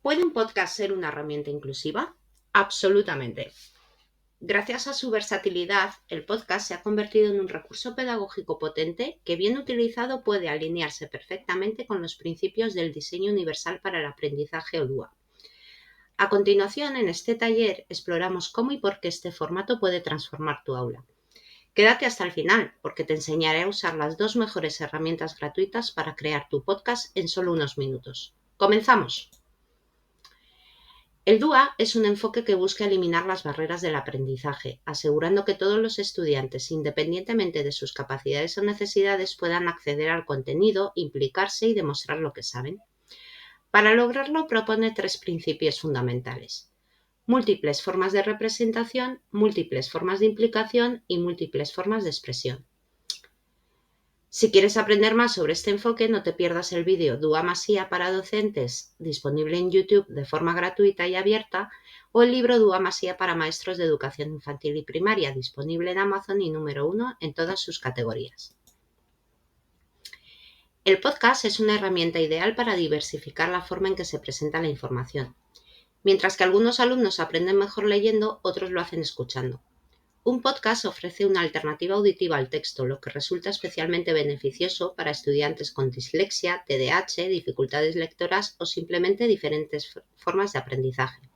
¿Puede un podcast ser una herramienta inclusiva? Absolutamente. Gracias a su versatilidad, el podcast se ha convertido en un recurso pedagógico potente que, bien utilizado, puede alinearse perfectamente con los principios del diseño universal para el aprendizaje o DUA. A continuación, en este taller, exploramos cómo y por qué este formato puede transformar tu aula. Quédate hasta el final, porque te enseñaré a usar las dos mejores herramientas gratuitas para crear tu podcast en solo unos minutos. ¡Comenzamos! El DUA es un enfoque que busca eliminar las barreras del aprendizaje, asegurando que todos los estudiantes, independientemente de sus capacidades o necesidades, puedan acceder al contenido, implicarse y demostrar lo que saben. Para lograrlo, propone tres principios fundamentales: múltiples formas de representación, múltiples formas de implicación y múltiples formas de expresión. Si quieres aprender más sobre este enfoque, no te pierdas el vídeo DUA más IA para docentes, disponible en YouTube de forma gratuita y abierta, o el libro DUA más IA para maestros de educación infantil y primaria, disponible en Amazon y número 1 en todas sus categorías. El podcast es una herramienta ideal para diversificar la forma en que se presenta la información. Mientras que algunos alumnos aprenden mejor leyendo, otros lo hacen escuchando. Un podcast ofrece una alternativa auditiva al texto, lo que resulta especialmente beneficioso para estudiantes con dislexia, TDAH, dificultades lectoras o simplemente diferentes formas de aprendizaje.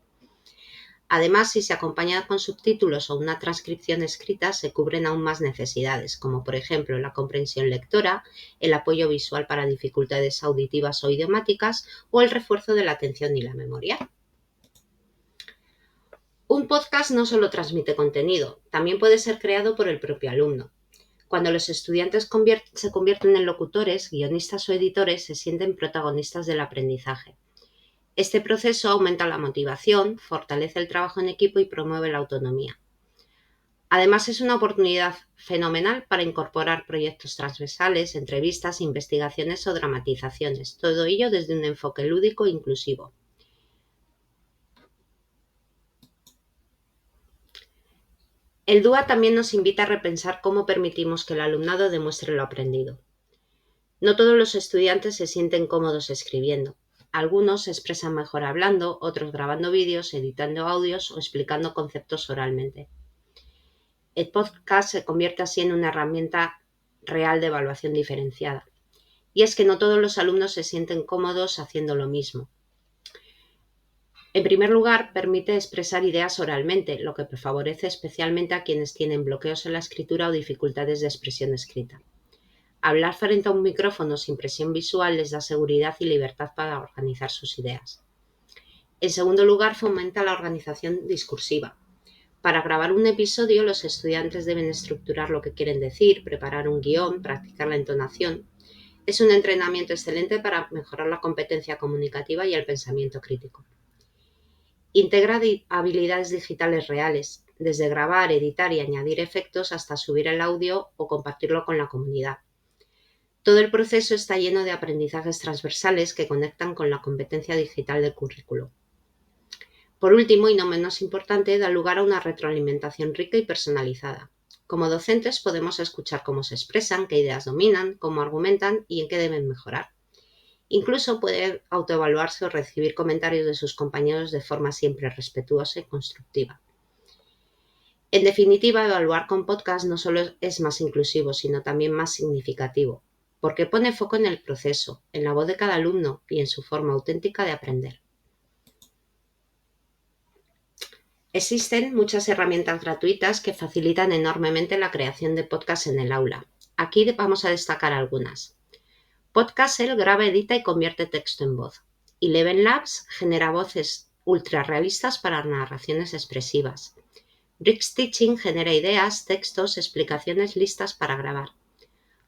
Además, si se acompaña con subtítulos o una transcripción escrita, se cubren aún más necesidades, como por ejemplo la comprensión lectora, el apoyo visual para dificultades auditivas o idiomáticas o el refuerzo de la atención y la memoria. Un podcast no solo transmite contenido, también puede ser creado por el propio alumno. Cuando los estudiantes se convierten en locutores, guionistas o editores, se sienten protagonistas del aprendizaje. Este proceso aumenta la motivación, fortalece el trabajo en equipo y promueve la autonomía. Además, es una oportunidad fenomenal para incorporar proyectos transversales, entrevistas, investigaciones o dramatizaciones, todo ello desde un enfoque lúdico e inclusivo. El DUA también nos invita a repensar cómo permitimos que el alumnado demuestre lo aprendido. No todos los estudiantes se sienten cómodos escribiendo. Algunos se expresan mejor hablando, otros grabando vídeos, editando audios o explicando conceptos oralmente. El podcast se convierte así en una herramienta real de evaluación diferenciada. Y es que no todos los alumnos se sienten cómodos haciendo lo mismo. En primer lugar, permite expresar ideas oralmente, lo que favorece especialmente a quienes tienen bloqueos en la escritura o dificultades de expresión escrita. Hablar frente a un micrófono sin presión visual les da seguridad y libertad para organizar sus ideas. En segundo lugar, fomenta la organización discursiva. Para grabar un episodio, los estudiantes deben estructurar lo que quieren decir, preparar un guión, practicar la entonación. Es un entrenamiento excelente para mejorar la competencia comunicativa y el pensamiento crítico. Integra habilidades digitales reales, desde grabar, editar y añadir efectos hasta subir el audio o compartirlo con la comunidad. Todo el proceso está lleno de aprendizajes transversales que conectan con la competencia digital del currículo. Por último, y no menos importante, da lugar a una retroalimentación rica y personalizada. Como docentes podemos escuchar cómo se expresan, qué ideas dominan, cómo argumentan y en qué deben mejorar. Incluso puede autoevaluarse o recibir comentarios de sus compañeros de forma siempre respetuosa y constructiva. En definitiva, evaluar con podcast no solo es más inclusivo, sino también más significativo, porque pone foco en el proceso, en la voz de cada alumno y en su forma auténtica de aprender. Existen muchas herramientas gratuitas que facilitan enormemente la creación de podcasts en el aula. Aquí vamos a destacar algunas. Podcastle graba, edita y convierte texto en voz. Eleven Labs genera voces ultra realistas para narraciones expresivas. Bricks Teaching genera ideas, textos, explicaciones listas para grabar.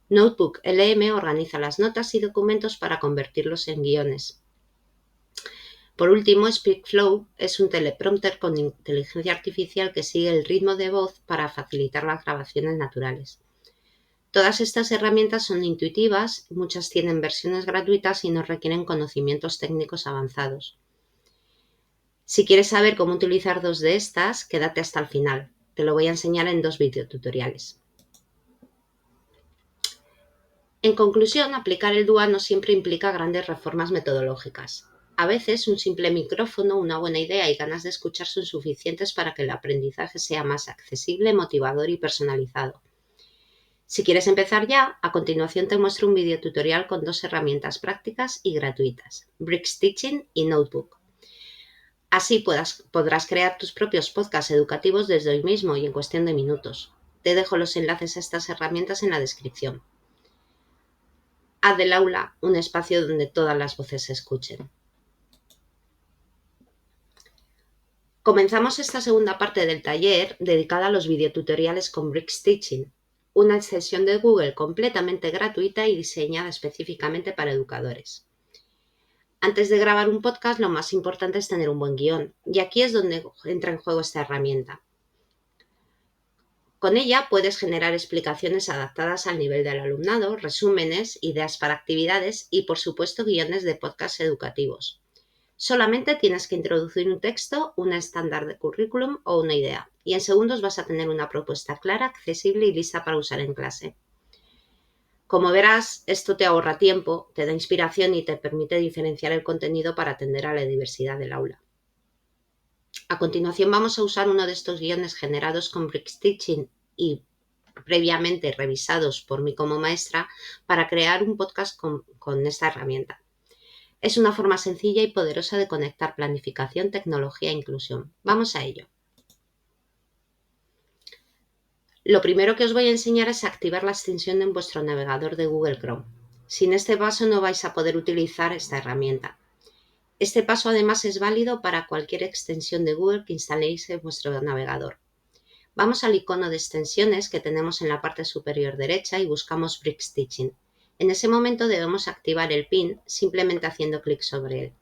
Notebook LM organiza las notas y documentos para convertirlos en guiones. Por último, SpeakFlow es un teleprompter con inteligencia artificial que sigue el ritmo de voz para facilitar las grabaciones naturales. Todas estas herramientas son intuitivas, muchas tienen versiones gratuitas y no requieren conocimientos técnicos avanzados. Si quieres saber cómo utilizar dos de estas, quédate hasta el final. Te lo voy a enseñar en dos videotutoriales. En conclusión, aplicar el DUA no siempre implica grandes reformas metodológicas. A veces un simple micrófono, una buena idea y ganas de escuchar son suficientes para que el aprendizaje sea más accesible, motivador y personalizado. Si quieres empezar ya, a continuación te muestro un video tutorial con 2 herramientas prácticas y gratuitas, BricsTeaching y Notebook. Así podrás crear tus propios podcasts educativos desde hoy mismo y en cuestión de minutos. Te dejo los enlaces a estas herramientas en la descripción. Haz del aula un espacio donde todas las voces se escuchen. Comenzamos esta segunda parte del taller dedicada a los videotutoriales con BricsTeaching, una extensión de Google completamente gratuita y diseñada específicamente para educadores. Antes de grabar un podcast, lo más importante es tener un buen guión, y aquí es donde entra en juego esta herramienta. Con ella puedes generar explicaciones adaptadas al nivel del alumnado, resúmenes, ideas para actividades y, por supuesto, guiones de podcast educativos. Solamente tienes que introducir un texto, un estándar de currículum o una idea, y en segundos vas a tener una propuesta clara, accesible y lista para usar en clase. Como verás, esto te ahorra tiempo, te da inspiración y te permite diferenciar el contenido para atender a la diversidad del aula. A continuación vamos a usar uno de estos guiones generados con BricsTeaching y previamente revisados por mí como maestra para crear un podcast con esta herramienta. Es una forma sencilla y poderosa de conectar planificación, tecnología e inclusión. Vamos a ello. Lo primero que os voy a enseñar es activar la extensión en vuestro navegador de Google Chrome. Sin este paso no vais a poder utilizar esta herramienta. Este paso además es válido para cualquier extensión de Google que instaléis en vuestro navegador. Vamos al icono de extensiones que tenemos en la parte superior derecha y buscamos BricsTeaching. En ese momento debemos activar el PIN simplemente haciendo clic sobre él.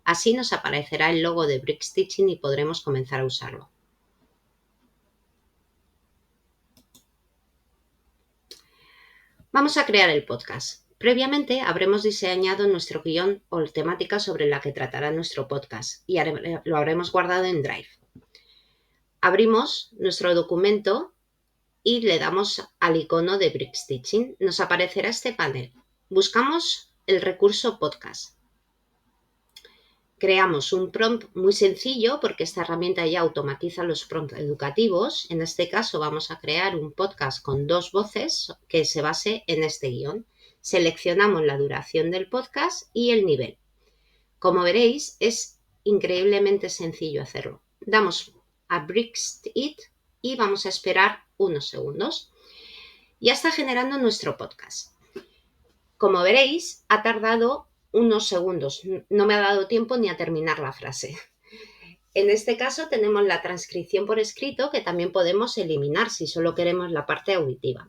Así nos aparecerá el logo de BricsTeaching y podremos comenzar a usarlo. Vamos a crear el podcast. Previamente habremos diseñado nuestro guión o temática sobre la que tratará nuestro podcast y lo habremos guardado en Drive. Abrimos nuestro documento y le damos al icono de BricsTeaching. Nos aparecerá este panel. Buscamos el recurso podcast. Creamos un prompt muy sencillo porque esta herramienta ya automatiza los prompts educativos. En este caso vamos a crear un podcast con 2 voces que se base en este guión. Seleccionamos la duración del podcast y el nivel. Como veréis, es increíblemente sencillo hacerlo. Damos a BricsIt y vamos a esperar unos segundos. Ya está generando nuestro podcast. Como veréis, ha tardado unos segundos. No me ha dado tiempo ni a terminar la frase. En este caso tenemos la transcripción por escrito que también podemos eliminar si solo queremos la parte auditiva.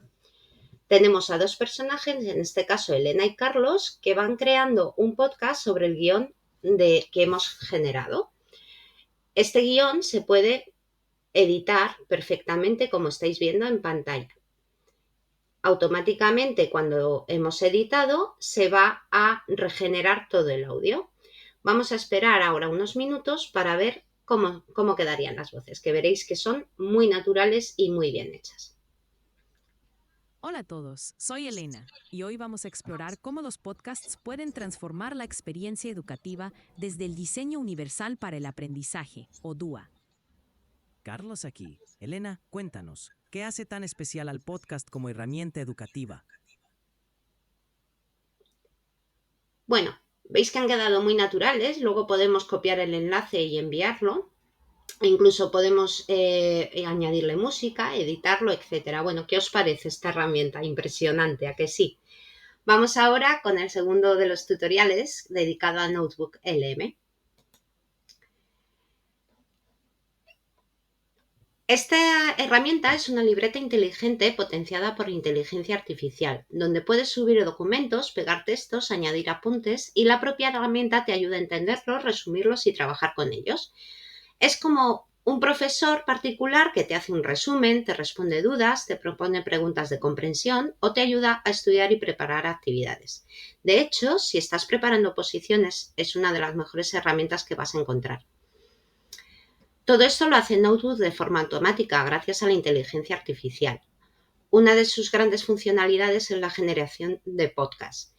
Tenemos a 2 personajes, en este caso Elena y Carlos, que van creando un podcast sobre el guión que hemos generado. Este guión se puede editar perfectamente como estáis viendo en pantalla. Automáticamente cuando hemos editado se va a regenerar todo el audio. Vamos a esperar ahora unos minutos para ver cómo quedarían las voces, que veréis que son muy naturales y muy bien hechas. Hola a todos, soy Elena y hoy vamos a explorar cómo los podcasts pueden transformar la experiencia educativa desde el diseño universal para el aprendizaje, o DUA. Carlos aquí. Elena, cuéntanos, ¿qué hace tan especial al podcast como herramienta educativa? Bueno, veis que han quedado muy naturales, luego podemos copiar el enlace y enviarlo. Incluso podemos añadirle música, editarlo, etc. Bueno, ¿qué os parece esta herramienta? Impresionante, ¿a que sí? Vamos ahora con el segundo de los tutoriales dedicado a Notebook LM. Esta herramienta es una libreta inteligente potenciada por inteligencia artificial, donde puedes subir documentos, pegar textos, añadir apuntes y la propia herramienta te ayuda a entenderlos, resumirlos y trabajar con ellos. Es como un profesor particular que te hace un resumen, te responde dudas, te propone preguntas de comprensión o te ayuda a estudiar y preparar actividades. De hecho, si estás preparando oposiciones, es una de las mejores herramientas que vas a encontrar. Todo esto lo hace Notebook de forma automática gracias a la inteligencia artificial. Una de sus grandes funcionalidades es la generación de podcasts.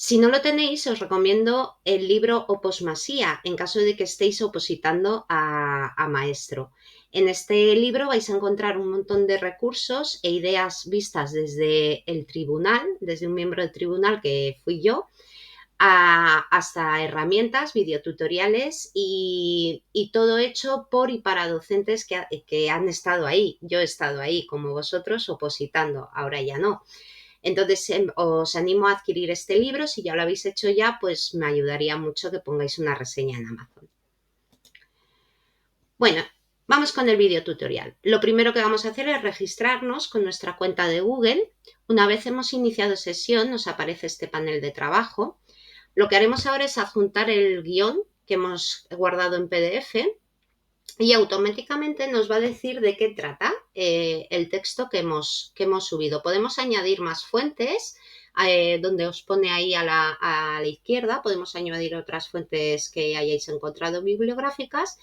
Si no lo tenéis, os recomiendo el libro Oposmasía, en caso de que estéis opositando a maestro. En este libro vais a encontrar un montón de recursos e ideas vistas desde el tribunal, desde un miembro del tribunal que fui yo, hasta herramientas, videotutoriales y todo hecho por y para docentes que han estado ahí. Yo he estado ahí, como vosotros, opositando, ahora ya no. Entonces os animo a adquirir este libro. Si ya lo habéis hecho ya, pues me ayudaría mucho que pongáis una reseña en Amazon. Bueno, vamos con el vídeo tutorial. Lo primero que vamos a hacer es registrarnos con nuestra cuenta de Google. Una vez hemos iniciado sesión, nos aparece este panel de trabajo. Lo que haremos ahora es adjuntar el guión que hemos guardado en PDF y automáticamente nos va a decir de qué trata el texto que hemos subido. Podemos añadir más fuentes, donde os pone ahí a la izquierda, podemos añadir otras fuentes que hayáis encontrado bibliográficas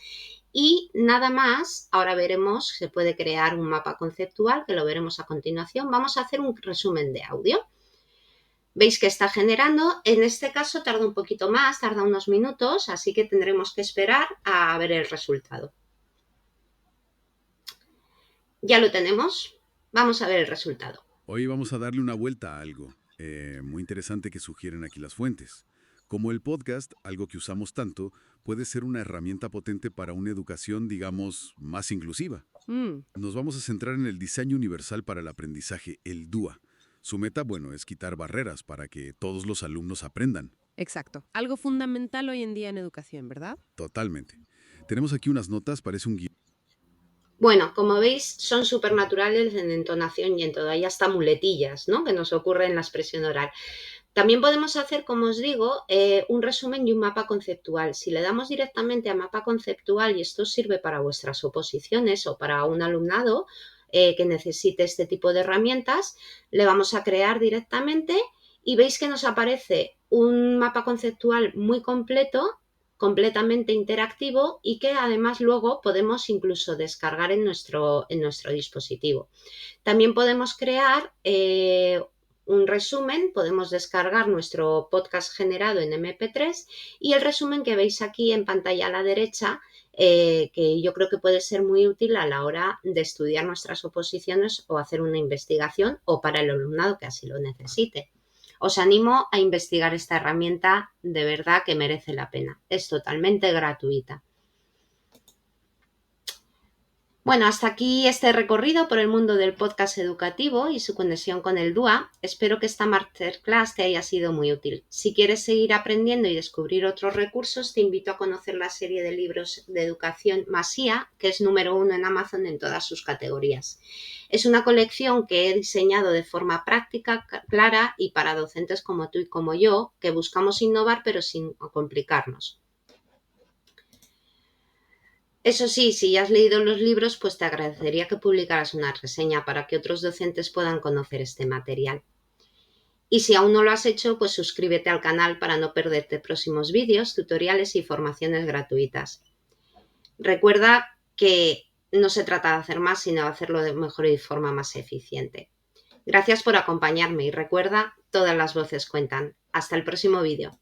y nada más. Ahora veremos, se puede crear un mapa conceptual, que lo veremos a continuación. Vamos a hacer un resumen de audio. Veis que está generando, en este caso tarda un poquito más, tarda unos minutos, así que tendremos que esperar a ver el resultado. Ya lo tenemos, vamos a ver el resultado. Hoy vamos a darle una vuelta a algo muy interesante que sugieren aquí las fuentes. Como el podcast, algo que usamos tanto, puede ser una herramienta potente para una educación, digamos, más inclusiva. Nos vamos a centrar en el diseño universal para el aprendizaje, el DUA. Su meta, bueno, es quitar barreras para que todos los alumnos aprendan. Exacto. Algo fundamental hoy en día en educación, ¿verdad? Totalmente. Tenemos aquí unas notas, parece un guión. Bueno, como veis, son supernaturales en entonación y en todo. Hay hasta muletillas, ¿no?, que nos ocurre en la expresión oral. También podemos hacer, como os digo, un resumen y un mapa conceptual. Si le damos directamente a mapa conceptual, y esto sirve para vuestras oposiciones o para un alumnado que necesite este tipo de herramientas, le vamos a crear directamente y veis que nos aparece un mapa conceptual muy completo, completamente interactivo y que además luego podemos incluso descargar en nuestro dispositivo. También podemos crear un resumen, podemos descargar nuestro podcast generado en MP3 y el resumen que veis aquí en pantalla a la derecha, que yo creo que puede ser muy útil a la hora de estudiar nuestras oposiciones o hacer una investigación o para el alumnado que así lo necesite. Os animo a investigar esta herramienta, de verdad que merece la pena. Es totalmente gratuita. Bueno, hasta aquí este recorrido por el mundo del podcast educativo y su conexión con el DUA. Espero que esta masterclass te haya sido muy útil. Si quieres seguir aprendiendo y descubrir otros recursos, te invito a conocer la serie de libros de educación Masía, que es número 1 en Amazon en todas sus categorías. Es una colección que he diseñado de forma práctica, clara y para docentes como tú y como yo, que buscamos innovar pero sin complicarnos. Eso sí, si ya has leído los libros, pues te agradecería que publicaras una reseña para que otros docentes puedan conocer este material. Y si aún no lo has hecho, pues suscríbete al canal para no perderte próximos vídeos, tutoriales y formaciones gratuitas. Recuerda que no se trata de hacer más, sino de hacerlo de mejor y de forma más eficiente. Gracias por acompañarme y recuerda, todas las voces cuentan. Hasta el próximo vídeo.